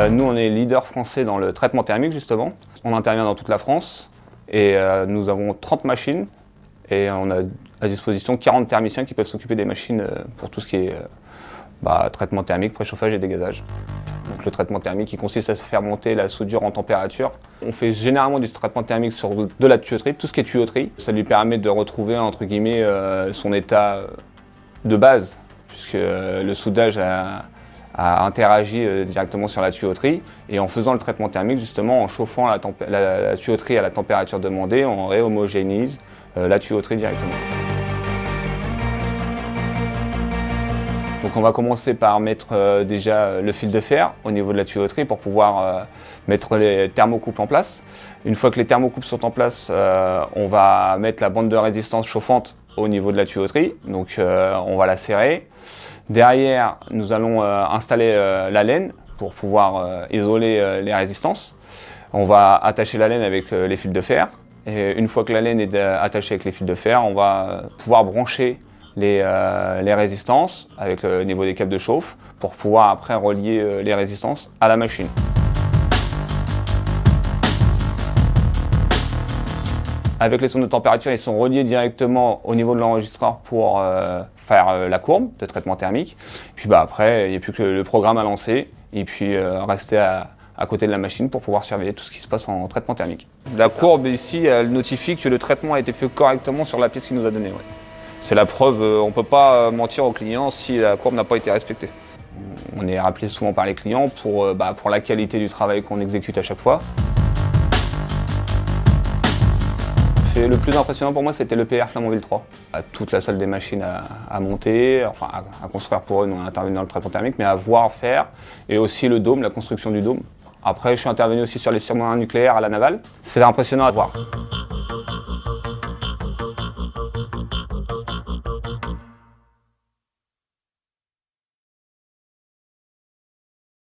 Nous, on est leader français dans le traitement thermique, justement. On intervient dans toute la France et nous avons 30 machines et on a à disposition 40 thermiciens qui peuvent s'occuper des machines pour tout ce qui est traitement thermique, préchauffage et dégazage. Donc le traitement thermique qui consiste à faire monter la soudure en température. On fait généralement du traitement thermique sur de la tuyauterie, tout ce qui est tuyauterie. Ça lui permet de retrouver entre guillemets son état de base, puisque le soudage a interagi directement sur la tuyauterie. Et en faisant le traitement thermique, justement, en chauffant la tuyauterie à la température demandée, on réhomogénise la tuyauterie directement. Donc on va commencer par mettre déjà le fil de fer au niveau de la tuyauterie pour pouvoir mettre les thermocouples en place. Une fois que les thermocouples sont en place, on va mettre la bande de résistance chauffante au niveau de la tuyauterie. Donc on va la serrer. Derrière, nous allons installer la laine pour pouvoir isoler les résistances. On va attacher la laine avec les fils de fer. Et une fois que la laine est attachée avec les fils de fer, on va pouvoir brancher les résistances avec le niveau des câbles de chauffe pour pouvoir après relier les résistances à la machine. Avec les sondes de température, ils sont reliés directement au niveau de l'enregistreur pour faire la courbe de traitement thermique. Puis après, il n'y a plus que le programme à lancer et puis rester à côté de la machine pour pouvoir surveiller tout ce qui se passe en traitement thermique. La courbe ici, elle notifie que le traitement a été fait correctement sur la pièce qu'il nous a donnée. Ouais. C'est la preuve, on ne peut pas mentir aux clients si la courbe n'a pas été respectée. On est rappelé souvent par les clients pour la qualité du travail qu'on exécute à chaque fois. Et le plus impressionnant pour moi, c'était le PR Flamanville 3. Toute la salle des machines à monter, enfin à construire pour eux, nous on est intervenu dans le traitement thermique, mais à voir faire, et aussi le dôme, la construction du dôme. Après, je suis intervenu aussi sur les surmarins nucléaires à la navale. C'est impressionnant à voir.